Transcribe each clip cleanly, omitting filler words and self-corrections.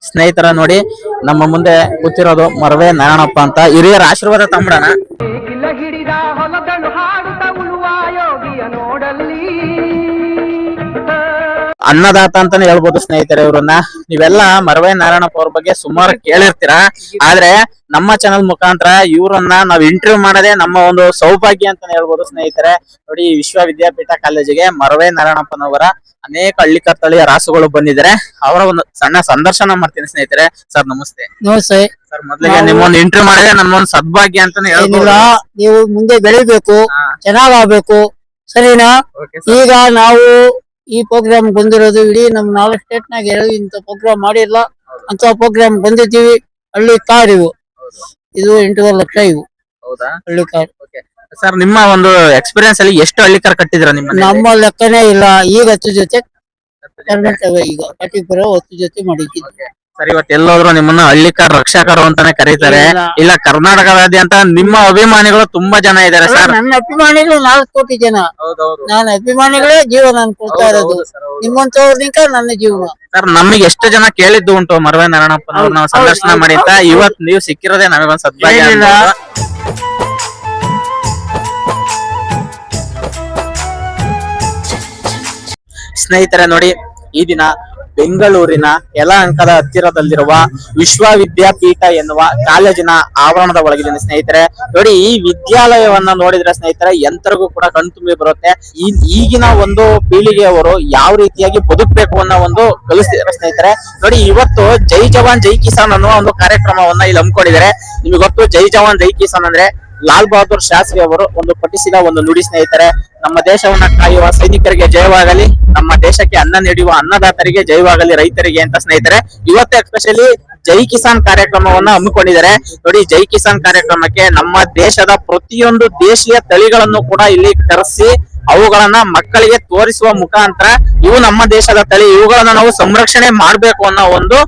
ಸ್ನೇಹಿತರ ನೋಡಿ ನಮ್ಮ ಮುಂದೆ ಕೂತಿರೋದು ಮರವೆ ನಾರಾಯಣಪ್ಪ ಅಂತ ಹಿರಿಯರ ಆಶೀರ್ವಾದ ತಂಬಿಡೋಣ. ಹಿಡಿದ ಹೊಲದಳು ಹಾಡುತ್ತ ಉಳುವ ಯೋಗಿಯ ನೋಡಲ್ಲಿ ಅನ್ನದಾತ ಅಂತಾನೆ ಹೇಳ್ಬೋದು ಸ್ನೇಹಿತರೆ ಇವ್ರನ್ನ. ನೀವೆಲ್ಲ ಮರವೆ ನಾರಾಯಣಪ್ಪ ಅವ್ರ ಬಗ್ಗೆ ಸುಮಾರು ಕೇಳಿರ್ತೀರಾ, ಆದ್ರೆ ನಮ್ಮ ಚಾನಲ್ ಮುಖಾಂತರ ಇವ್ರನ್ನ ನಾವ್ ಇಂಟರ್ವ್ಯೂ ಮಾಡೋದೇ ನಮ್ಮ ಒಂದು ಸೌಭಾಗ್ಯ ಅಂತಾನೆ ಹೇಳ್ಬೋದು ಸ್ನೇಹಿತರೆ. ನೋಡಿ ವಿಶ್ವವಿದ್ಯಾಪೀಠ ಕಾಲೇಜಿಗೆ ಮರವೆ ನಾರಾಯಣಪ್ಪನವರ ಅನೇಕ ಹಳ್ಳಿಕಾರ್ ತಳಿಯ ರಾಸುಗಳು ಬಂದಿದ್ದಾರೆ. ಅವರ ಒಂದು ಸಣ್ಣ ಸಂದರ್ಶನ ಮಾಡ್ತೀನಿ ಸ್ನೇಹಿತರೆ. ಸರ್ ನಮಸ್ತೆ. ನಮಸ್ತೆ ಸರ್, ಮೊದಲಿಗೆ ನಿಮ್ಮೊಂದು ಇಂಟರ್ವ್ಯೂ ಮಾಡಿದ್ರೆ ನಮ್ಮೊಂದು ಸದ್ಭಾಗ್ಯ ಅಂತಾನೆ ಹೇಳ್ಬೋದು. ನೀವು ಮುಂದೆ ಬೆಳಿಬೇಕು, ಚೆನ್ನಾಗಾಗ್ಬೇಕು, ಸರಿನಾ? ಈಗ ನಾವು ಈ ಪ್ರೋಗ್ರಾಮ್ ಬಂದಿರೋದು ಇಡೀ ನಮ್ 4 ಸ್ಟೇಟ್ ನಾಗ ಇಂತ ಪ್ರೋಗ್ರಾಮ್ ಮಾಡಿಲ್ಲ ಅಂತ ಪ್ರೋಗ್ರಾಮ್ ಬಂದಿದ್ದೀವಿ. ಹಳ್ಳಿ ಕಾರ್ ಇವು, ಇದು 8 ಲಕ್ಷ ಇವು. ಹೌದಾ? ಹಳ್ಳಿ ಕಾರ್. ಸರ್, ನಿಮ್ಮ ಒಂದು ಎಕ್ಸ್ಪೀರಿಯನ್ಸ್ ಅಲ್ಲಿ ಎಷ್ಟು ಹಳ್ಳಿಕಾರ್ ಕಟ್ಟಿದ್ರ ನಿಮ್ಮ? ನಮ್ಮ ಲೆಕ್ಕನೇ ಇಲ್ಲ. ಈಗ 10 ಜೊತೆ ಈಗ 10 ಜೊತೆ ಮಾಡಿದ್ದೀವಿ. ಸರ್, ಇವತ್ತು ಎಲ್ಲೋದ್ರು ನಿಮ್ಮನ್ನ ಹಳ್ಳಿಕಾರ್ ರಕ್ಷಕರು ಅಂತಾನೆ ಕರೀತಾರೆ. ಇಲ್ಲ ಕರ್ನಾಟಕದಾದ್ಯಂತ ನಿಮ್ಮ ಅಭಿಮಾನಿಗಳು ತುಂಬಾ ಜನ ಇದ್ದಾರೆ ಸರ್. ನನ್ನ ಅಭಿಮಾನಿಗಳು 4 ಕೋಟಿ ಜನ. ನಾನು ಅಭಿಮಾನಿಗಳೇ ಜೀವನ ಅನ್ಕೊಳ್ತಾ ಇರೋದು. ನಿಮ್ಮಂತವ್ರನಿಂದ ನನ್ನ ಜೀವನ. ಸರ್, ನಮಗೆ ಎಷ್ಟು ಜನ ಕೇಳಿದ್ದು ಉಂಟು ಮರವೆ ನಾರಾಯಣಪ್ಪನವ್ರು ನಾವು ಸಂದರ್ಶನ ಮಾಡಿ ಅಂತ. ಇವತ್ ನೀವು ಸಿಕ್ಕಿರೋದೇ ನಮಗೊಂದು ಸದ್ಭಾಗ್ಯ. ಸ್ನೇಹಿತರೆ ನೋಡಿ, ಈ ದಿನ ಬೆಂಗಳೂರಿನ ಯಲಹಂಕದ ಹತ್ತಿರದಲ್ಲಿರುವ ವಿಶ್ವವಿದ್ಯಾಪೀಠ ಎನ್ನುವ ಕಾಲೇಜಿನ ಆವರಣದ ಒಳಗಿದ್ದೀನಿ ಸ್ನೇಹಿತರೆ. ನೋಡಿ, ಈ ವಿದ್ಯಾಲಯವನ್ನ ನೋಡಿದ್ರೆ ಸ್ನೇಹಿತರೆ ಎಂತರಿಗೂ ಕೂಡ ಕಣ್ತುಂಬಿ ಬರುತ್ತೆ. ಈಗಿನ ಒಂದು ಪೀಳಿಗೆಯವರು ಯಾವ ರೀತಿಯಾಗಿ ಬದುಕಬೇಕು ಅನ್ನೋ ಒಂದು ಕಲಿಸ್ತಿದ್ದಾರೆ ಸ್ನೇಹಿತರೆ. ನೋಡಿ, ಇವತ್ತು ಜೈ ಜವಾನ್ ಜೈ ಕಿಸಾನ್ ಅನ್ನುವ ಒಂದು ಕಾರ್ಯಕ್ರಮವನ್ನ ಇಲ್ಲಿ ಹಮ್ಮಿಕೊಂಡಿದ್ದಾರೆ. ನಿಮಗೆ ಗೊತ್ತು, ಜೈ ಜವಾನ್ ಜೈ ಕಿಸಾನ್ ಅಂದ್ರೆ ಲಾಲ್ ಬಹದ್ದೂರ್ ಶಾಸ್ತ್ರಿ ಅವರು ಒಂದು ಪಠಿಸಿದ ಒಂದು ನುಡಿ ಸ್ನೇಹಿತರೆ. ನಮ್ಮ ದೇಶವನ್ನ ಕಾಯುವ ಸೈನಿಕರಿಗೆ ಜಯವಾಗಲಿ, ನಮ್ಮ ದೇಶಕ್ಕೆ ಅನ್ನ ನೀಡುವ ಅನ್ನದಾತರಿಗೆ ಜಯವಾಗಲಿ, ರೈತರಿಗೆ ಅಂತ ಸ್ನೇಹಿತರೆ ಇವತ್ತು ಎಸ್ಪೆಷಲಿ ಜೈ ಕಿಸಾನ್ ಕಾರ್ಯಕ್ರಮವನ್ನ ಹಮ್ಮಿಕೊಂಡಿದ್ದಾರೆ. ನೋಡಿ, ಜೈ ಕಿಸಾನ್ ಕಾರ್ಯಕ್ರಮಕ್ಕೆ ನಮ್ಮ ದೇಶದ ಪ್ರತಿಯೊಂದು ದೇಶೀಯ ತಳಿಗಳನ್ನು ಕೂಡ ಇಲ್ಲಿ ಕರೆಸಿ ಅವುಗಳನ್ನ ಮಕ್ಕಳಿಗೆ ತೋರಿಸುವ ಮುಖಾಂತರ ಇವು ನಮ್ಮ ದೇಶದ ತಳಿ, ಇವುಗಳನ್ನ ನಾವು ಸಂರಕ್ಷಣೆ ಮಾಡ್ಬೇಕು ಅನ್ನೋ ಒಂದು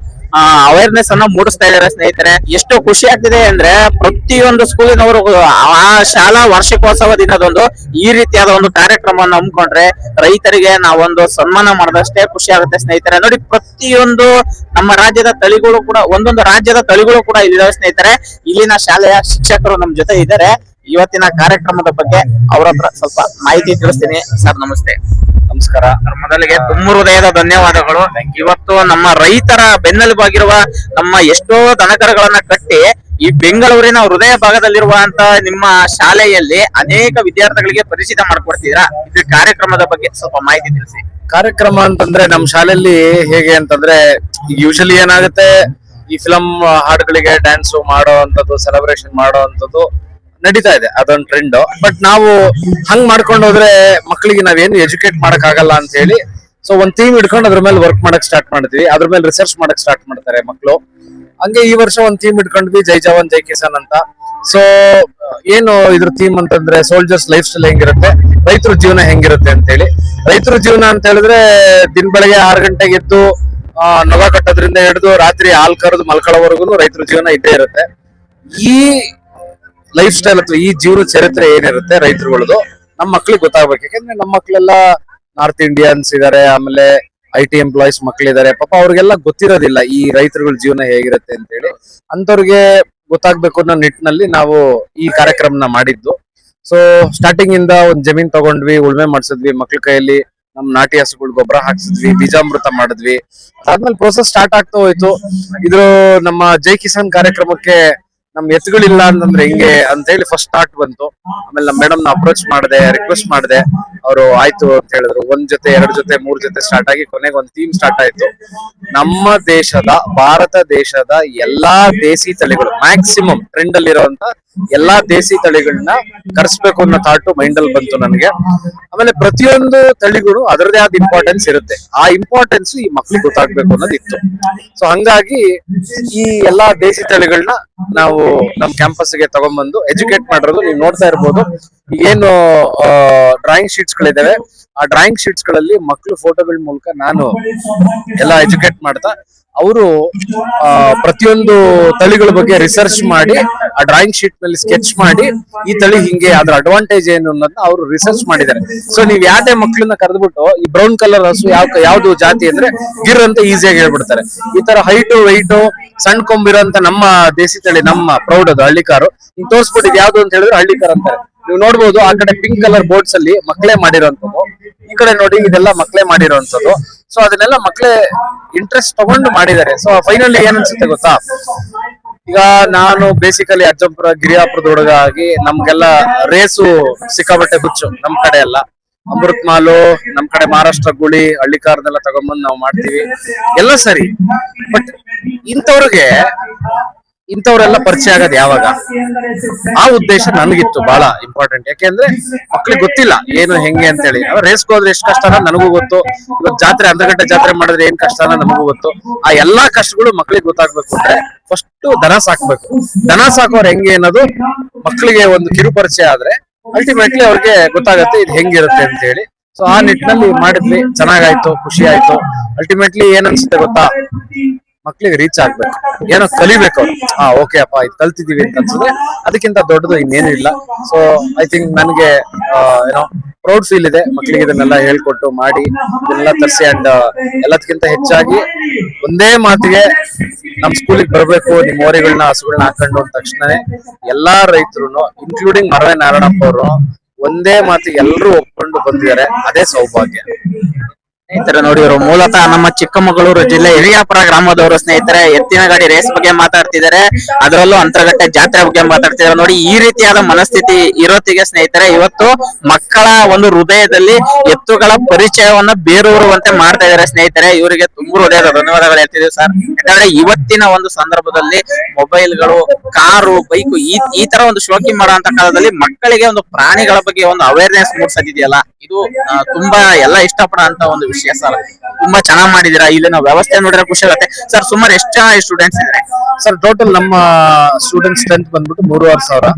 ಅವೇರ್ನೆಸ್ ಅನ್ನ ಮೂಡಿಸ್ತಾ ಇದ್ದಾರೆ ಸ್ನೇಹಿತರೆ. ಎಷ್ಟು ಖುಷಿ ಆಗ್ತಿದೆ ಅಂದ್ರೆ ಪ್ರತಿಯೊಂದು ಸ್ಕೂಲಿನವರು ಆ ಶಾಲಾ ವಾರ್ಷಿಕೋತ್ಸವ ದಿನದಂದು ಈ ರೀತಿಯಾದ ಒಂದು ಕಾರ್ಯಕ್ರಮವನ್ನು ಹಮ್ಮಿಕೊಂಡ್ರೆ ರೈತರಿಗೆ ನಾವೊಂದು ಸನ್ಮಾನ ಮಾಡಿದಷ್ಟೇ ಖುಷಿ ಆಗುತ್ತೆ ಸ್ನೇಹಿತರೆ. ನೋಡಿ, ಪ್ರತಿಯೊಂದು ನಮ್ಮ ರಾಜ್ಯದ ತಳಿಗಳು ಕೂಡ, ಒಂದೊಂದು ರಾಜ್ಯದ ತಳಿಗಳು ಕೂಡ ಇಲ್ಲಿದ್ದಾವೆ ಸ್ನೇಹಿತರೆ. ಇಲ್ಲಿನ ಶಾಲೆಯ ಶಿಕ್ಷಕರು ನಮ್ ಜೊತೆ ಇದ್ದಾರೆ. ಇವತ್ತಿನ ಕಾರ್ಯಕ್ರಮದ ಬಗ್ಗೆ ಅವ್ರ ಹತ್ರ ಸ್ವಲ್ಪ ಮಾಹಿತಿ ತಿಳಿಸ್ತೀನಿ. ಸರ್ ನಮಸ್ತೆ. ನಮಸ್ಕಾರ. ಮೊದಲಿಗೆ ತುಂಬ ಹೃದಯದ ಧನ್ಯವಾದಗಳು. ಇವತ್ತು ನಮ್ಮ ರೈತರ ಬೆನ್ನೆಲುಬಾಗಿರುವ ನಮ್ಮ ಎಷ್ಟೋ ದನಕರಗಳನ್ನ ಕಟ್ಟಿ ಈ ಬೆಂಗಳೂರಿನ ಹೃದಯ ಭಾಗದಲ್ಲಿರುವಂತ ನಿಮ್ಮ ಶಾಲೆಯಲ್ಲಿ ಅನೇಕ ವಿದ್ಯಾರ್ಥಿಗಳಿಗೆ ಪರಿಚಿತ ಮಾಡ್ಕೊಡ್ತೀರಾ. ಇದು ಕಾರ್ಯಕ್ರಮದ ಬಗ್ಗೆ ಸ್ವಲ್ಪ ಮಾಹಿತಿ ತಿಳಿಸಿ. ಕಾರ್ಯಕ್ರಮ ಅಂತಂದ್ರೆ ನಮ್ಮ ಶಾಲೆಯಲ್ಲಿ ಹೇಗೆ ಅಂತಂದ್ರೆ ಯೂಶಲಿ ಏನಾಗುತ್ತೆ, ಈ ಫಿಲಂ ಹಾಡುಗಳಿಗೆ ಡ್ಯಾನ್ಸ್ ಮಾಡೋ ಅಂತದ್ದು, ಸೆಲೆಬ್ರೇಷನ್ ಮಾಡೋ ಅಂತದ್ದು ನಡೀತಾ ಇದೆ, ಅದೊಂದು ಟ್ರೆಂಡ್. ಬಟ್ ನಾವು ಹಂಗ್ ಮಾಡ್ಕೊಂಡು ಹೋದ್ರೆ ಮಕ್ಕಳಿಗೆ ನಾವೇನು ಎಜುಕೇಟ್ ಮಾಡಕ್ ಆಗಲ್ಲ ಅಂತ ಹೇಳಿ ಸೊ ಒಂದ್ ಥೀಮ್ ಇಟ್ಕೊಂಡು ಅದ್ರ ಮೇಲೆ ವರ್ಕ್ ಮಾಡಕ್ ಸ್ಟಾರ್ಟ್ ಮಾಡ್ತೀವಿ. ಅದ್ರ ಮೇಲೆ ರಿಸರ್ಚ್ ಮಾಡಕ್ ಸ್ಟಾರ್ಟ್ ಮಾಡ್ತಾರೆ ಮಕ್ಕಳು. ಹಂಗೆ ಈ ವರ್ಷ ಒಂದ್ ಥೀಮ್ ಇಟ್ಕೊಂಡ್ವಿ, ಜೈ ಜವಾನ್ ಜೈ ಕಿಸಾನ್ ಅಂತ. ಸೊ ಏನು ಇದ್ರ ಥೀಮ್ ಅಂತಂದ್ರೆ ಸೋಲ್ಜರ್ಸ್ ಲೈಫ್ ಸ್ಟೈಲ್ ಹೆಂಗಿರುತ್ತೆ, ರೈತರ ಜೀವನ ಹೆಂಗಿರುತ್ತೆ ಅಂತ ಹೇಳಿ. ರೈತರ ಜೀವನ ಅಂತ ಹೇಳಿದ್ರೆ ದಿನ ಬೆಳಗ್ಗೆ 6 ಗಂಟೆಗೆ ಎದ್ದು ನೊಗ ಕಟ್ಟೋದ್ರಿಂದ ಹಿಡಿದು ರಾತ್ರಿ ಹಾಲ್ ಕರೆದು ಮಲ್ಕೊಳ್ಳೋವರೆಗೂ ರೈತರ ಜೀವನ ಇದ್ದೇ ಇರುತ್ತೆ. ಈ ಲೈಫ್ ಸ್ಟೈಲ್ ಅಥವಾ ಈ ಜೀವನ ಚರಿತ್ರೆ ಏನಿರುತ್ತೆ ರೈತರುಗಳದು ನಮ್ಮ ಮಕ್ಳಿಗೆ ಗೊತ್ತಾಗ್ಬೇಕು. ಯಾಕಂದ್ರೆ ನಮ್ಮ ಮಕ್ಳೆಲ್ಲ ನಾರ್ತ್ ಇಂಡಿಯನ್ಸ್ ಇದಾರೆ, ಆಮೇಲೆ IT ಎಂಪ್ಲಾಯೀಸ್ ಮಕ್ಳಿದಾರೆ. ಪಾಪ ಅವ್ರಿಗೆಲ್ಲ ಗೊತ್ತಿರೋದಿಲ್ಲ ಈ ರೈತರುಗಳ ಜೀವನ ಹೇಗಿರುತ್ತೆ ಅಂತ ಹೇಳಿ. ಅಂತವ್ರಿಗೆ ಗೊತ್ತಾಗ್ಬೇಕು ಅನ್ನೋ ನಿಟ್ಟಿನಲ್ಲಿ ನಾವು ಈ ಕಾರ್ಯಕ್ರಮನ ಮಾಡಿದ್ದು. ಸೊ ಸ್ಟಾರ್ಟಿಂಗ್ ಇಂದ ಒಂದ್ ಜಮೀನ್ ತಗೊಂಡ್ವಿ, ಉಳ್ಮೆ ಮಾಡ್ಸಿದ್ವಿ, ಮಕ್ಳ ಕೈಯಲ್ಲಿ ನಮ್ ನಾಟಿ ಹಸುಗಳು ಗೊಬ್ಬರ ಹಾಕ್ಸಿದ್ವಿ, ಬೀಜಾಮೃತ ಮಾಡಿದ್ವಿ. ಅದಾದ್ಮೇಲೆ ಪ್ರೋಸೆಸ್ ಸ್ಟಾರ್ಟ್ ಆಗ್ತಾ ಹೋಯ್ತು. ಇದು ನಮ್ಮ ಜೈ ಕಿಸಾನ್ ಕಾರ್ಯಕ್ರಮಕ್ಕೆ ನಮ್ ಎತ್ತುಗಳಿಲ್ಲ ಅಂತಂದ್ರೆ ಹೆಂಗೆ ಅಂತ ಹೇಳಿ ಫಸ್ಟ್ ಸ್ಟಾರ್ಟ್ ಬಂತು. ಆಮೇಲೆ ನಮ್ ಮೇಡಮ್ ನ ಅಪ್ರೋಚ್ ಮಾಡಿದೆ, ರಿಕ್ವೆಸ್ಟ್ ಮಾಡಿದೆ. ಅವರು ಆಯ್ತು ಅಂತ ಹೇಳಿದ್ರು. 1 ಜೊತೆ 2 ಜೊತೆ 3 ಜೊತೆ ಸ್ಟಾರ್ಟ್ ಆಗಿ ಕೊನೆಗೆ ಒಂದು ಥೀಮ್ ಸ್ಟಾರ್ಟ್ ಆಯ್ತು. ನಮ್ಮ ದೇಶದ, ಭಾರತ ದೇಶದ ಎಲ್ಲಾ ದೇಸಿ ತಳಿಗಳು, ಮ್ಯಾಕ್ಸಿಮಮ್ ಟ್ರೆಂಡ್ ಅಲ್ಲಿ ಇರುವಂತ ಎಲ್ಲಾ ದೇಸಿ ತಳಿಗಳನ್ನ ಕರ್ಸ್ಬೇಕು ಅನ್ನೋ ಥಾಟ್ ಮೈಂಡ್ ಅಲ್ಲಿ ಬಂತು ನನಗೆ. ಆಮೇಲೆ ಪ್ರತಿಯೊಂದು ತಳಿಗಳು ಅದರದೇ ಆದ ಇಂಪಾರ್ಟೆನ್ಸ್ ಇರುತ್ತೆ. ಆ ಇಂಪಾರ್ಟೆನ್ಸ್ ಈ ಮಕ್ಳಿಗೆ ಗೊತ್ತಾಗ್ಬೇಕು ಅನ್ನೋದಿತ್ತು. ಸೊ ಹಂಗಾಗಿ ಈ ಎಲ್ಲಾ ದೇಸಿ ತಳಿಗಳನ್ನ ನಾವು ನಮ್ ಕ್ಯಾಂಪಸ್ ಗೆ ತಗೊಂಡ್ಬಂದು ಎಜುಕೇಟ್ ಮಾಡಿರೋದು ನೀವು ನೋಡ್ತಾ ಇರ್ಬೋದು. ಏನು ಡ್ರಾಯಿಂಗ್ ಶೀಟ್ಸ್ ಗಳಿದಾವೆ, ಆ ಡ್ರಾಯಿಂಗ್ ಶೀಟ್ಸ್ ಗಳಲ್ಲಿ ಮಕ್ಕಳು ಫೋಟೋಗಳ ಮೂಲಕ ನಾನು ಎಲ್ಲ ಎಜುಕೇಟ್ ಮಾಡ್ತಾ ಅವರು ಪ್ರತಿಯೊಂದು ತಳಿಗಳ ಬಗ್ಗೆ ರಿಸರ್ಚ್ ಮಾಡಿ ಆ ಡ್ರಾಯಿಂಗ್ ಶೀಟ್ ಮೇಲೆ ಸ್ಕೆಚ್ ಮಾಡಿ ಈ ತಳಿ ಹಿಂಗೆ ಅದ್ರ ಅಡ್ವಾಂಟೇಜ್ ಏನು ಅನ್ನೋದನ್ನ ಅವರು ರಿಸರ್ಚ್ ಮಾಡಿದ್ದಾರೆ. ಸೊ ನೀವ್ ಯಾವ್ದೇ ಮಕ್ಕಳನ್ನ ಕರೆದ್ಬಿಟ್ಟು ಈ ಬ್ರೌನ್ ಕಲರ್ ಹಸು ಯಾವ್ದು ಜಾತಿ ಅಂದ್ರೆ ಗಿರ್ ಅಂತ ಈಸಿಯಾಗಿ ಹೇಳ್ಬಿಡ್ತಾರೆ. ಈ ತರ ಹೈಟು ವೈಟು ಸಣ್ಣ ಕೊಂಬಿರೋಂತ ನಮ್ಮ ದೇಸಿ ತಳಿ, ನಮ್ಮ ಪ್ರೌಡ್ ಅದು ಹಳ್ಳಿಕಾರು ಹಿಂಗ್ ತೋರ್ಸ್ಬಿಟ್ಟಿದ್ ಯಾವ್ದು ಅಂತ ಹೇಳಿದ್ರೆ ಹಳ್ಳಿಕಾರ್ ಅಂತಾರೆ. ನೀವು ನೋಡ್ಬೋದು ಆ ಕಡೆ ಪಿಂಕ್ ಕಲರ್ ಬೋರ್ಡ್ಸ್ ಅಲ್ಲಿ ಮಕ್ಕಳೇ ಮಾಡಿರೋಂಥದ್ದು, ಈ ಕಡೆ ನೋಡಿ ಇದೆಲ್ಲ ಮಕ್ಕಳೇ ಮಾಡಿರೋಂಥದ್ದು. ಸೊ ಅದನ್ನೆಲ್ಲ ಮಕ್ಕಳೇ ಇಂಟ್ರೆಸ್ಟ್ ತಗೊಂಡು ಮಾಡಿದ್ದಾರೆ. ಸೊ ಫೈನಲಿ ಏನ್ ಅನ್ಸುತ್ತೆ ಗೊತ್ತಾ, ಈಗ ನಾನು ಬೇಸಿಕಲಿ ಅಜ್ಜಂಪುರ ಗಿರಿಯಾಪುರದ ಹುಡುಗ ಆಗಿ ನಮ್ಗೆಲ್ಲ ರೇಸು ಸಿಕ್ಕಾಬಟ್ಟೆ ಹುಚ್ಚು. ನಮ್ ಕಡೆ ಎಲ್ಲ ಅಮೃತ್ ಮಾಲು, ನಮ್ ಕಡೆ ಮಹಾರಾಷ್ಟ್ರ ಗುಳಿ, ಹಳ್ಳಿಕಾರನೆಲ್ಲ ತಗೊಂಡ್ಬಂದು ನಾವು ಮಾಡ್ತೀವಿ ಎಲ್ಲ ಸರಿ. ಬಟ್ ಇಂಥವ್ರೆಲ್ಲ ಪರಿಚಯ ಆಗೋದು ಯಾವಾಗ? ಆ ಉದ್ದೇಶ ನನಗಿತ್ತು ಬಹಳ ಇಂಪಾರ್ಟೆಂಟ್. ಯಾಕೆಂದ್ರೆ ಮಕ್ಳಿಗೆ ಗೊತ್ತಿಲ್ಲ ಏನು ಹೆಂಗೆ ಅಂತ ಹೇಳಿ. ರೇಸ್ಗೆ ಹೋದ್ರೆ ಎಷ್ಟು ಕಷ್ಟ ಅನ್ನೋದು ನನಗೂ ಗೊತ್ತು. ಇವತ್ತು ಜಾತ್ರೆ, ಅರ್ಧ ಗಂಟೆ ಜಾತ್ರೆ ಮಾಡಿದ್ರೆ ಏನ್ ಕಷ್ಟ ಅನ್ನೋದು ನಮಗೂ ಗೊತ್ತು. ಆ ಎಲ್ಲಾ ಕಷ್ಟಗಳು ಮಕ್ಳಿಗೆ ಗೊತ್ತಾಗ್ಬೇಕು ಅಂದ್ರೆ ಫಸ್ಟ್ ದನ ಸಾಕ್ಬೇಕು. ದನ ಸಾಕೋರು ಹೆಂಗೆ ಅನ್ನೋದು ಮಕ್ಳಿಗೆ ಒಂದು ಕಿರು ಪರಿಚಯ ಆದ್ರೆ ಅಲ್ಟಿಮೇಟ್ಲಿ ಅವ್ರಿಗೆ ಗೊತ್ತಾಗತ್ತೆ ಇದು ಹೆಂಗಿರುತ್ತೆ ಅಂತ ಹೇಳಿ. ಸೊ ಆ ನಿಟ್ಟಿನಲ್ಲಿ ಮಾಡಿದ್ವಿ, ಚೆನ್ನಾಗಾಯ್ತು, ಖುಷಿ ಆಯ್ತು. ಅಲ್ಟಿಮೇಟ್ಲಿ ಏನ್ ಅನ್ಸುತ್ತೆ ಗೊತ್ತಾ, ಮಕ್ಳಿಗೆ ರೀಚ್ ಆಗ್ಬೇಕು, ಏನೋ ಕಲಿಬೇಕು ಅವ್ರು. ಓಕೆ ಅಪ್ಪ ಇದು ಕಲ್ತಿದೀವಿ ಅಂತ ಅನ್ಸಿದ್ರೆ ಅದಕ್ಕಿಂತ ದೊಡ್ಡದು ಇನ್ನೇನು ಇಲ್ಲ. ಸೊ ಐ ಥಿಂಕ್ ನನ್ಗೆ ಏನೋ ಪ್ರೌಡ್ ಫೀಲ್ ಇದೆ ಮಕ್ಳಿಗೆ ಇದನ್ನೆಲ್ಲ ಹೇಳ್ಕೊಟ್ಟು ಮಾಡಿ ಇದನ್ನೆಲ್ಲ ತರಿಸಿ. ಅಂಡ್ ಎಲ್ಲದಕ್ಕಿಂತ ಹೆಚ್ಚಾಗಿ ಒಂದೇ ಮಾತಿಗೆ ನಮ್ ಸ್ಕೂಲಿಗೆ ಬರ್ಬೇಕು, ನಿಮ್ ಓರಿಗಳನ್ನ ಹಸುಗಳನ್ನ ಹಾಕೊಂಡು ಅಂದ ತಕ್ಷಣನೇ ಎಲ್ಲಾ ರೈತರು ಇನ್ಕ್ಲೂಡಿಂಗ್ ಮರವೆ ನಾರಾಯಣಪ್ಪ ಅವರು ಒಂದೇ ಮಾತಿಗೆ ಎಲ್ಲರೂ ಒಪ್ಕೊಂಡು ಬಂದಿದ್ದಾರೆ. ಅದೇ ಸೌಭಾಗ್ಯ. ಸ್ನೇಹಿತರೆ ನೋಡಿ, ಇವರು ಮೂಲತಃ ನಮ್ಮ ಚಿಕ್ಕಮಗಳೂರು ಜಿಲ್ಲೆ ಹಿರಿಯಾಪುರ ಗ್ರಾಮದವರು. ಸ್ನೇಹಿತರೆ, ಎತ್ತಿನ ಗಾಡಿ ರೇಸ್ ಬಗ್ಗೆ ಮಾತಾಡ್ತಿದ್ದಾರೆ, ಅದರಲ್ಲೂ ಅಂತರ್ಗಟ್ಟೆ ಜಾತ್ರೆ ಬಗ್ಗೆ ಮಾತಾಡ್ತಿದ್ದಾರೆ. ನೋಡಿ, ಈ ರೀತಿಯಾದ ಮನಸ್ಥಿತಿ ಇರೋತ್ತಿಗೆ ಸ್ನೇಹಿತರೆ ಇವತ್ತು ಮಕ್ಕಳ ಒಂದು ಹೃದಯದಲ್ಲಿ ಎತ್ತುಗಳ ಪರಿಚಯವನ್ನ ಬೇರೂರುವಂತೆ ಮಾಡ್ತಾ ಇದ್ದಾರೆ. ಸ್ನೇಹಿತರೆ, ಇವರಿಗೆ ತುಂಬ ಹೃದಯದ ಧನ್ಯವಾದಗಳು ಹೇಳ್ತಿದ್ದೀವಿ ಸರ್. ಯಾಕಂದ್ರೆ ಇವತ್ತಿನ ಒಂದು ಸಂದರ್ಭದಲ್ಲಿ ಮೊಬೈಲ್ಗಳು, ಕಾರು, ಬೈಕು ಈ ತರ ಒಂದು ಶೋಕಿ ಮಾಡುವಂತ ಕಾಲದಲ್ಲಿ ಮಕ್ಕಳಿಗೆ ಒಂದು ಪ್ರಾಣಿಗಳ ಬಗ್ಗೆ ಒಂದು ಅವೇರ್ನೆಸ್ ಮೂಡಿಸೋದಿದೆಯಲ್ಲ, ಇದು ತುಂಬಾ ಎಲ್ಲ ಇಷ್ಟಪಡುವಂತ ಒಂದು ವಿಷಯ ಸರ್. ತುಂಬಾ ಚೆನ್ನಾಗಿ ಮಾಡಿದೀರಾ. ಇಲ್ಲಿನ ವ್ಯವಸ್ಥೆ ನೋಡಿದ್ರೆ ಖುಷಿ ಆಗುತ್ತೆ ಸರ್. ಸುಮಾರು ಎಷ್ಟು ಜನ ಸ್ಟೂಡೆಂಟ್ಸ್ ಇದ್ದಾರೆ ಸರ್? ಟೋಟಲ್ ನಮ್ಮ ಸ್ಟೂಡೆಂಟ್ ಸ್ಟ್ರೆಂತ್ ಬಂದ್ಬಿಟ್ಟು 3,500.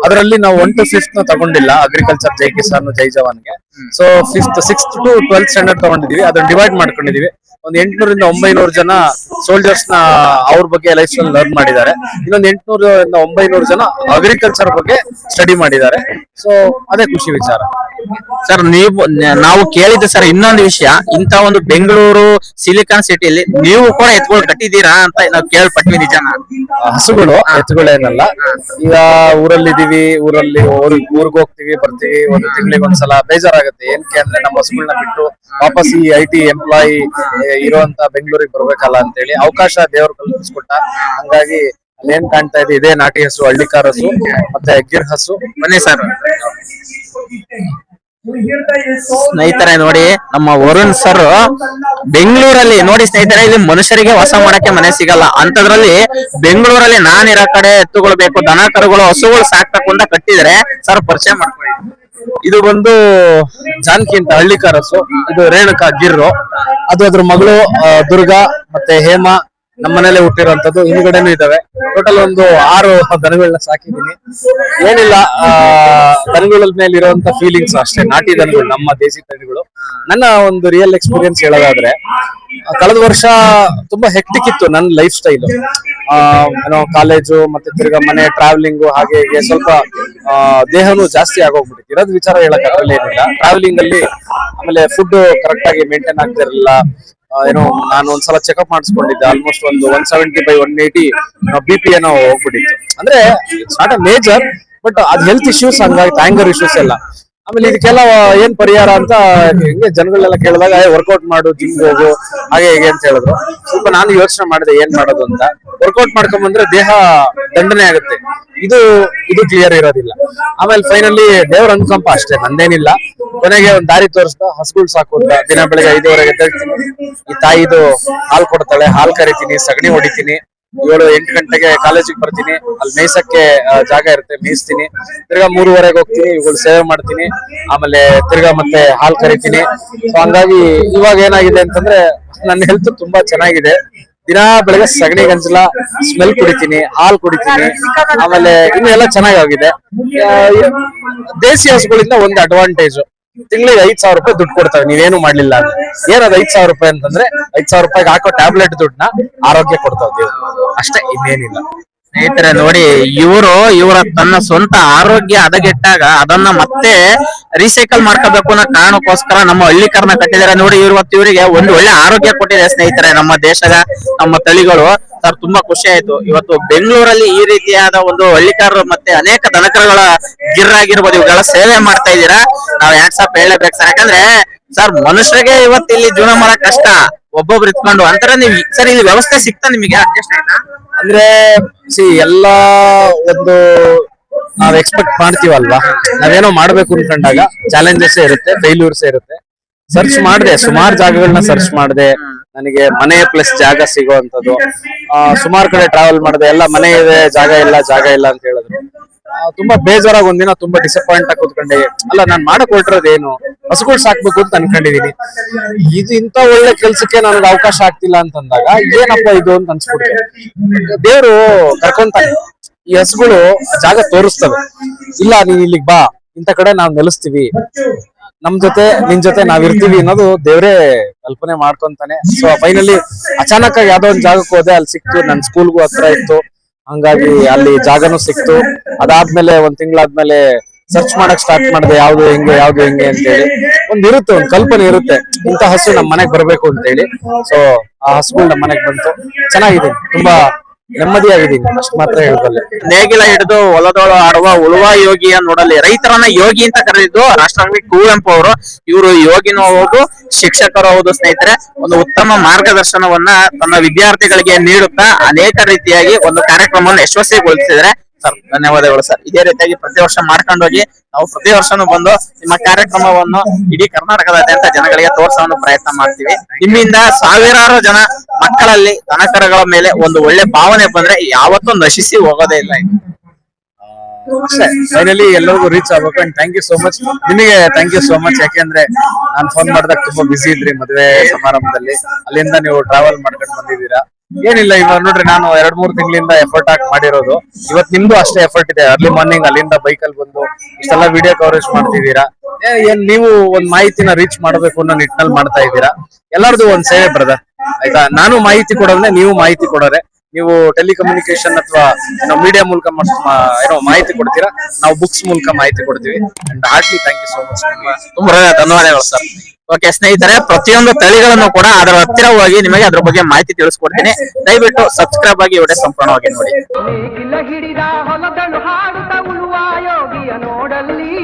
ಅದರಲ್ಲಿ ನಾವು 1 to 5th ತಗೊಂಡಿಲ್ಲ, ಅಗ್ರಿಕಲ್ಚರ್, ಜೈ ಕಿಸಾನ್, ಜೈ ಜವಾನ್ಗೆ. So 5th, 6th to 12th standard ತಗೊಂಡಿದೀವಿ. ಅದನ್ನ ಡಿವೈಡ್ ಮಾಡ್ಕೊಂಡಿದೀವಿ. ಒಂದು 800 ರಿಂದ 900 ಜನ ಸೋಲ್ಜರ್ಸ್ ನ ಅವ್ರ ಬಗ್ಗೆ ಲೈಫ್ ಸ್ಟೈಲ್ ಲರ್ನ್ ಮಾಡಿದ್ದಾರೆ. ಇನ್ನೊಂದು 800 ರಿಂದ 900 ಜನ ಅಗ್ರಿಕಲ್ಚರ್ ಬಗ್ಗೆ ಸ್ಟಡಿ ಮಾಡಿದ್ದಾರೆ. ಸೊ ಅದೇ ಖುಷಿ ವಿಚಾರ ಸರ್. ನಾವು ಕೇಳಿದ್ದೆ ಸರ್ ಇನ್ನೊಂದು ವಿಷಯ, ಇಂತ ಒಂದು ಬೆಂಗಳೂರು ಸಿಲಿಕಾನ್ ಸಿಟಿಯಲ್ಲಿ ನೀವು ಕೂಡ ಎತ್ಕೊಂಡು ಕಟ್ಟಿದೀರಾ ಅಂತ ನಾವು ಕೇಳ್ಪಟ್ವಿ, ನಿಜಾನ? ಹಸುಗಳು ಎತ್ತುಗಳೇನಲ್ಲ. ಈಗ ಊರಲ್ಲಿ ಊರಿಗೆ ಹೋಗ್ತೀವಿ, ಬರ್ತೀವಿ, ಒಂದು ತಿಂಗಳಿಗೆ ಒಂದ್ಸಲ ಬೇಜಾರಾಗುತ್ತೆ. ಏನಕ್ಕೆ ಅಂದ್ರೆ ನಮ್ಮ ಹಸುಗಳನ್ನ ಬಿಟ್ಟು ವಾಪಸ್ ಈ IT ಎಂಪ್ಲಾಯಿ ಇರುವಂತ ಬೆಂಗಳೂರಿಗೆ ಬರ್ಬೇಕಲ್ಲ ಅಂತ ಹೇಳಿ ಅವಕಾಶ ದೇವರು ಕಲ್ಪಿಸ್ಕೊಟ್ಟ. ಹಂಗಾಗಿ ಅಲ್ಲೇನ್ ಕಾಣ್ತಾ ಇದೆ, ಇದೇ ನಾಟಿ ಹಸು, ಹಳ್ಳಿಕಾರ್ ಹಸು ಮತ್ತೆ ಗಿರ್ ಹಸು. ಬನ್ನಿ ಸರ್. ಸ್ನೇಹಿತರೆ ನೋಡಿ, ನಮ್ಮ ವರುಣ್ ಸರ್ ಬೆಂಗಳೂರಲ್ಲಿ ನೋಡಿ ಸ್ನೇಹಿತರೆ, ಇಲ್ಲಿ ಮನುಷ್ಯರಿಗೆ ವಾಸ ಮಾಡಕ್ಕೆ ಮನೆ ಸಿಗಲ್ಲ. ಅಂತದ್ರಲ್ಲಿ ಬೆಂಗಳೂರಲ್ಲಿ ನಾನಿರೋ ಕಡೆ ಎತ್ತುಗಳು ಬೇಕು, ದನ ಕರುಗಳು, ಹಸುಗಳು ಸಾಕ್ಬೇಕು ಅಂತ ಕಟ್ಟಿದ್ರೆ ಸರ್ ಪರಿಚಯ ಮಾಡ್ಕೊಳ್ಳಿ. ಇದು ಬಂದು ಜಾನಕಿ ಅಂತ ಹಳ್ಳಿಕಾರ್ ಹಸು. ಇದು ರೇಣುಕಾ ಗಿರ್ರು. ಅದು ಅದ್ರ ಮಗಳು ದುರ್ಗಾ ಮತ್ತೆ ಹೇಮ ನಮ್ಮನೇಲೆ ಹುಟ್ಟಿರುವಂತದ್ದು. ಹಿಂದ್ಗಡೆನೂ ಇದಾವೆ. ಟೋಟಲ್ ಒಂದು 6 ದನಗಳನ್ನ ಸಾಕಿದೀನಿ. ಏನಿಲ್ಲ, ದನಗಳ ಮೇಲೆ ಇರುವಂತ ಫೀಲಿಂಗ್ಸ್ ಅಷ್ಟೇ. ನಾಟಿ ದನಗಳು, ನಮ್ಮ ದೇಸಿ ತಳಿಗಳು. ನನ್ನ ಒಂದು ರಿಯಲ್ ಎಕ್ಸ್ಪೀರಿಯನ್ಸ್ ಹೇಳೋದಾದ್ರೆ, ಕಳೆದ ವರ್ಷ ತುಂಬಾ ಹೆಕ್ಟಿಕ್ ಇತ್ತು ನನ್ನ ಲೈಫ್ ಸ್ಟೈಲ್. ಏನೋ ಕಾಲೇಜು ಮತ್ತೆ ತಿರ್ಗಾ ಮನೆ ಟ್ರಾವೆಲಿಂಗು, ಹಾಗೆ ಹೀಗೆ ಸ್ವಲ್ಪ ದೇಹನೂ ಜಾಸ್ತಿ ಆಗೋಗ್ಬಿಟ್ಟಿತ್ತು. ಇರೋದ್ ವಿಚಾರ ಹೇಳಕ್ ಅದ್ರಲ್ಲಿ ಏನಿಲ್ಲ. ಟ್ರಾವೆಲಿಂಗ್ ಅಲ್ಲಿ ಆಮೇಲೆ ಫುಡ್ ಕರೆಕ್ಟ್ ಆಗಿ ಮೇಂಟೈನ್ ಆಗ್ತಿರ್ಲಿಲ್ಲ. ಏನೋ ನಾನು ಒಂದ್ಸಲ ಚೆಕ್ಅಪ್ ಮಾಡಿಸ್ಕೊಂಡಿದ್ದೆ. ಆಲ್ಮೋಸ್ಟ್ ಒಂದು 170/180 BP ಏನೋ ಹೋಗ್ಬಿಟ್ಟಿತ್ತು. ಅಂದ್ರೆ it's not a major, but ಅದ್ ಹೆಲ್ತ್ ಇಶ್ಯೂಸ್ ಹಂಗಾಗಿತ್ತು, ಆಂಗರ್ ಇಶ್ಯೂಸ್ ಎಲ್ಲ. ಆಮೇಲೆ ಇದಕ್ಕೆಲ್ಲ ಏನ್ ಪರಿಹಾರ ಅಂತ ಹಿಂಗೆ ಜನಗಳೆಲ್ಲ ಕೇಳಿದಾಗ ವರ್ಕೌಟ್ ಮಾಡು, ಜಿಮ್ ಹೋಗು, ಹಾಗೆ ಹೇಗೆ ಅಂತ ಹೇಳಿದ್ರು. ಸ್ವಲ್ಪ ನಾನು ಯೋಚನೆ ಮಾಡಿದೆ ಏನ್ ಮಾಡೋದು ಅಂತ. ವರ್ಕೌಟ್ ಮಾಡ್ಕೊಂಡ್ ಬಂದ್ರೆ ದೇಹ ದಂಡನೆ ಆಗುತ್ತೆ, ಇದು ಕ್ಲಿಯರ್ ಇರೋದಿಲ್ಲ. ಆಮೇಲೆ ಫೈನಲಿ ದೇವ್ರ ಅನುಕಂಪ ಅಷ್ಟೇ, ನಂದೇನಿಲ್ಲ. ಕೊನೆಗೆ ಒಂದ್ ದಾರಿ ತೋರಿಸ್ತಾ ಹಸುಗಳು ಸಾಕು ಅಂತ ದಿನ ಬೆಳಗ್ಗೆ 5:30ಗೆ ಎದ್ದೇಳ್ತೀನಿ. ಈ ತಾಯಿದು ಹಾಲು ಕೊಡ್ತಾಳೆ, ಹಾಲು ಕರಿತೀನಿ, ಸಗಣಿ ಹೊಡಿತೀನಿ. 7-8 ಗಂಟೆಗೆ ಕಾಲೇಜಿಗೆ ಬರ್ತೀನಿ. ಅಲ್ಲಿ ಮೇಯ್ಸಕ್ಕೆ ಜಾಗ ಇರುತ್ತೆ, ಮೇಯಿಸ್ತೀನಿ. ತಿರ್ಗಾ 3:30ಗೆ ಹೋಗ್ತೀನಿ, ಇವುಗಳು ಸೇವೆ ಮಾಡ್ತೀನಿ. ಆಮೇಲೆ ತಿರ್ಗಾ ಮತ್ತೆ ಹಾಲು ಕರಿತೀನಿ. ಸೊ ಹಂಗಾಗಿ ಇವಾಗ ಏನಾಗಿದೆ ಅಂತಂದ್ರೆ ನನ್ನ ಹೆಲ್ತ್ ತುಂಬಾ ಚೆನ್ನಾಗಿದೆ. ದಿನಾ ಬೆಳಗ್ಗೆ ಸಗಣಿ ಗಂಜಲ ಸ್ಮೆಲ್ ಕುಡಿತೀನಿ, ಹಾಲು ಕುಡಿತೀನಿ. ಆಮೇಲೆ ಇನ್ನು ಎಲ್ಲ ಚೆನ್ನಾಗಿದೆ. ದೇಸಿ ಹಸುಗಳಿಂದ ಒಂದು ಅಡ್ವಾಂಟೇಜ್, ತಿಂಗಳಿಗೆ 5,000 ರೂಪಾಯಿ ದುಡ್ಡು ಕೊಡ್ತವೆ ನೀವೇನು ಮಾಡ್ಲಿಲ್ಲ ಅಂದ್ರೆ. ಏನದು 5,000 ರೂಪಾಯಿ ಅಂತಂದ್ರೆ 5,000 ರೂಪಾಯಿಗೆ ಹಾಕೋ ಟ್ಯಾಬ್ಲೆಟ್ ದುಡ್ಡನ್ನ ಆರೋಗ್ಯ ಕೊಡ್ತಾವ್ ಅಷ್ಟೇ, ಇನ್ನೇನಿಲ್ಲ. ಸ್ನೇಹಿತರೆ ನೋಡಿ, ಇವರ ತನ್ನ ಸ್ವಂತ ಆರೋಗ್ಯ ಹದಗೆಟ್ಟಾಗ ಅದನ್ನ ಮತ್ತೆ ರೀಸೈಕಲ್ ಮಾಡ್ಕೋಬೇಕು ಅನ್ನೋ ಕಾರಣಕ್ಕೋಸ್ಕರ ನಮ್ಮ ಹಳ್ಳಿಕರನ್ನ ಕಟ್ಟಿದ್ದಾರೆ ನೋಡಿ. ಇವರಿಗೆ ಒಂದು ಒಳ್ಳೆ ಆರೋಗ್ಯ ಕೊಟ್ಟಿದೆ ಸ್ನೇಹಿತರೆ ನಮ್ಮ ದೇಶದ ನಮ್ಮ ತಳಿಗಳು. ಸರ್ ತುಂಬಾ ಖುಷಿ ಆಯ್ತು. ಇವತ್ತು ಬೆಂಗಳೂರಲ್ಲಿ ಈ ರೀತಿಯಾದ ಒಂದು ಹಳ್ಳಿಕಾರರು ಮತ್ತೆ ಅನೇಕ ದನಕರುಗಳ ಗಿರ್ರಾಗಿರ್ಬೋದು ಇವುಗಳ ಸೇವೆ ಮಾಡ್ತಾ ಇದ್ದೀರಾ. ನಾವ್ ಹ್ಯಾಟ್ಸಪ್ ಹೇಳಬೇಕು ಸರ್. ಯಾಕಂದ್ರೆ ಸರ್ ಮನುಷ್ಯರಿಗೆ ಇವತ್ತು ಇಲ್ಲಿ ಜೀವನ ಮಾಡಕ್ ಕಷ್ಟ, ಒಬ್ಬೊಬ್ರು ಇತ್ಕೊಂಡು ಅಂತರ. ನೀವು ಸರ್ ಇಲ್ಲಿ ವ್ಯವಸ್ಥೆ ಸಿಗ್ತಾ ನಿಮಗೆ ಅಡ್ಜಸ್ಟ್ ಆಯ್ತಾ? ಅಂದ್ರೆ ಎಲ್ಲಾ ಒಂದು ನಾವ್ ಎಕ್ಸ್ಪೆಕ್ಟ್ ಮಾಡ್ತೀವಲ್ವಾ, ನಾವೇನೋ ಮಾಡ್ಬೇಕು ಅನ್ಕೊಂಡಾಗ ಚಾಲೆಂಜಸ್ ಇರುತ್ತೆ, ಫೇಲ್ಯೂರ್ಸ್ ಇರುತ್ತೆ. ಸರ್ಚ್ ಮಾಡಿದೆ, ಸುಮಾರು ಜಾಗಗಳನ್ನ ಸರ್ಚ್ ಮಾಡಿದೆ. ನನಗೆ ಮನೆ ಪ್ಲಸ್ ಜಾಗ ಸಿಗೋವಂಥದ್ದು. ಸುಮಾರು ಕಡೆ ಟ್ರಾವೆಲ್ ಮಾಡಿದೆ, ಎಲ್ಲ ಮನೆ ಇದೆ ಜಾಗ ಇಲ್ಲ ಅಂತ ಹೇಳಿದ್ರು. ತುಂಬಾ ಬೇಜಾರಾಗಿ ಒಂದಿನ ತುಂಬಾ ಡಿಸಪಾಯಿಂಟ್ ಆಗಿ ಕೂತ್ಕೊಂಡೆ. ಅಲ್ಲ, ನಾನ್ ಮಾಡಕ್ ಹೊರಟಿರೋದೇನು, ಹಸುಗಳು ಸಾಕ್ಬೇಕು ಅಂತ ಅನ್ಕೊಂಡಿದೀನಿ. ಇದು ಇಂತ ಒಳ್ಳೆ ಕೆಲ್ಸಕ್ಕೆ ನನಗೆ ಅವಕಾಶ ಆಗ್ತಿಲ್ಲ ಅಂತಂದಾಗ ಏನಪ್ಪ ಇದು ಅಂತ ಅನ್ಸ್ಬಿಡ್ತು. ದೇವ್ರು ಕರ್ಕೊಂತಾನೆ, ಈ ಹಸುಗಳು ಜಾಗ ತೋರಿಸ್ತವೆ. ಇಲ್ಲ, ನೀನ್ ಇಲ್ಲಿಗ್ ಬಾ, ಇಂತ ಕಡೆ ನಾವ್ ನೆಲೆಸ್ತೀವಿ, ನಮ್ ಜೊತೆ ನಿನ್ ಜೊತೆ ನಾವ್ ಇರ್ತೀವಿ ಅನ್ನೋದು ದೇವ್ರೇ ಕಲ್ಪನೆ ಮಾಡ್ಕೊಂತಾನೆ. ಸೊ ಫೈನಲಿ ಅಚಾನಕ್ ಆಗಿ ಯಾವ್ದೋ ಒಂದ್ ಜಾಗಕ್ಕೆ ಹೋದೆ, ಅಲ್ಲಿ ಸಿಕ್ತು. ನನ್ ಸ್ಕೂಲ್ಗೂ ಹತ್ರ ಇತ್ತು, ಹಂಗಾಗಿ ಅಲ್ಲಿ ಜಾಗನೂ ಸಿಕ್ತು. ಅದಾದ್ಮೇಲೆ ಒಂದ್ ತಿಂಗಳಾದ್ಮೇಲೆ ಸರ್ಚ್ ಮಾಡಕ್ ಸ್ಟಾರ್ಟ್ ಮಾಡಿದೆ, ಯಾವ್ದು ಹೆಂಗೆ ಅಂತ ಹೇಳಿ. ಒಂದ್ ಕಲ್ಪನೆ ಇರುತ್ತೆ, ಇಂತ ಹಸು ನಮ್ ಮನೆಗ್ ಬರ್ಬೇಕು ಅಂತ ಹೇಳಿ. ಸೊ ಆ ಹಸುಗಳು ನಮ್ ಮನೆಗ್ ಬಂತು. ಚೆನ್ನಾಗಿದೆ, ತುಂಬಾ ನೆಮ್ಮದಿಯಾಗಿದ್ದೀನಿ, ಅಷ್ಟ್ ಮಾತ್ರ ಹೇಳ್ಬಲ್ಲೆ. ನೇಗಿಲ ಹಿಡಿದು ಹೊಲದೋಳು ಆಡುವ ಉಳುವ ಯೋಗಿಯ ನೋಡಲಿ. ರೈತರನ್ನ ಯೋಗಿ ಅಂತ ಕರೆದಿದ್ದು ರಾಷ್ಟ್ರಕವಿ ಕುವೆಂಪು ಅವರು. ಇವರು ಯೋಗಿನೂ ಹೌದು, ಶಿಕ್ಷಕರು ಹೌದು ಸ್ನೇಹಿತರೆ. ಒಂದು ಉತ್ತಮ ಮಾರ್ಗದರ್ಶನವನ್ನ ತನ್ನ ವಿದ್ಯಾರ್ಥಿಗಳಿಗೆ ನೀಡುತ್ತಾ ಅನೇಕ ರೀತಿಯಾಗಿ ಒಂದು ಕಾರ್ಯಕ್ರಮವನ್ನು ಯಶಸ್ವಿಗೊಳಿಸಿದರೆ. ಸರ್ ಧನ್ಯವಾದಗಳು ಸರ್. ಇದೇ ರೀತಿಯಾಗಿ ಪ್ರತಿ ವರ್ಷ ಮಾಡ್ಕೊಂಡು ಹೋಗಿ. ನಾವು ಪ್ರತಿ ವರ್ಷನೂ ಬಂದು ನಿಮ್ಮ ಕಾರ್ಯಕ್ರಮವನ್ನು ಇಡೀ ಕರ್ನಾಟಕದಾದ್ಯಂತ ಜನಗಳಿಗೆ ತೋರಿಸೋ ಪ್ರಯತ್ನ ಮಾಡ್ತೀವಿ. ನಿಮ್ಮಿಂದ ಸಾವಿರಾರು ಜನ ಮಕ್ಕಳಲ್ಲಿ ದನಕರಗಳ ಮೇಲೆ ಒಂದು ಒಳ್ಳೆ ಭಾವನೆ ಬಂದ್ರೆ ಯಾವತ್ತೂ ನಶಿಸಿ ಹೋಗೋದೇ ಇಲ್ಲ. ಅಷ್ಟೇ, ಫೈನಲಿ ಎಲ್ಲರಿಗೂ ರೀಚ್ ಆಗ್ಬೇಕು. And thank you so much. ನಿಮಗೆ ಥ್ಯಾಂಕ್ ಯು ಸೋ ಮಚ್. ಯಾಕೆಂದ್ರೆ ನಾನ್ ಫೋನ್ ಮಾಡಿದಾಗ ತುಂಬಾ ಬಿಸಿ ಇದ್ರಿ ಮದುವೆ ಸಮಾರಂಭದಲ್ಲಿ, ಅಲ್ಲಿಂದ ನೀವು ಟ್ರಾವೆಲ್ ಮಾಡ್ಕೊಂಡು ಬಂದಿದ್ದೀರಾ. ಏನಿಲ್ಲ, ಇವಾಗ ನೋಡ್ರಿ, ನಾನು 2-3 ತಿಂಗಳಿಂದ ಎಫರ್ಟ್ ಹಾಕಿ ಮಾಡಿರೋದು. ಇವತ್ತು ನಿಮ್ದು ಅಷ್ಟೇ ಎಫರ್ಟ್ ಇದೆ. ಅರ್ಲಿ ಮಾರ್ನಿಂಗ್ ಅಲ್ಲಿಂದ ಬೈಕಲ್ಲಿ ಬಂದು ಇಷ್ಟೆಲ್ಲ ವಿಡಿಯೋ ಕವರೇಜ್ ಮಾಡ್ತಿದ್ದೀರಾ. ಏನ್ ನೀವು ಒಂದ್ ಮಾಹಿತಿನ ರೀಚ್ ಮಾಡಬೇಕು ಅನ್ನೋ ನಿಟ್ಟಿನಲ್ಲಿ ಮಾಡ್ತಾ ಇದ್ದೀರಾ. ಎಲ್ಲರದು ಒಂದ್ ಸೇವೆ ಬ್ರದರ್, ಆಯ್ತಾ? ನಾನು ಮಾಹಿತಿ ಕೊಡೋದ್ರೆ ನೀವು ಮಾಹಿತಿ ಕೊಡೋರೆ. ನೀವು ಟೆಲಿಕಮ್ಯುನಿಕೇಶನ್ ಅಥವಾ ಮೀಡಿಯಾ ಮೂಲಕ ಮಾಹಿತಿ ಕೊಡ್ತೀರಾ, ನಾವು ಬುಕ್ಸ್ ಮೂಲಕ ಮಾಹಿತಿ ಕೊಡ್ತೀವಿ. And heartily thank you so much. ತುಂಬಾ ಧನ್ಯವಾದಗಳು ಸರ್. ಓಕೆ ಸ್ನೇಹಿತರೆ, ಪ್ರತಿಯೊಂದು ತಳಿಗಳನ್ನು ಕೂಡ ಅದರ ಹತ್ತಿರ ಹೋಗಿ ನಿಮಗೆ ಅದ್ರ ಬಗ್ಗೆ ಮಾಹಿತಿ ತಿಳಿಸ್ಕೊಡ್ತೀನಿ. ದಯವಿಟ್ಟು ಸಬ್ಸ್ಕ್ರೈಬ್ ಆಗಿ ವಿಡಿಯೋ ಸಂಪೂರ್ಣವಾಗಿ ನೋಡಿ. ನೇಗಿಲ ಹಿಡಿದ ಹೊಲದಳು ಹಾಡುತ್ತ ಉಳುವ ಯೋಗಿಯ ನೋಡಲ್ಲಿ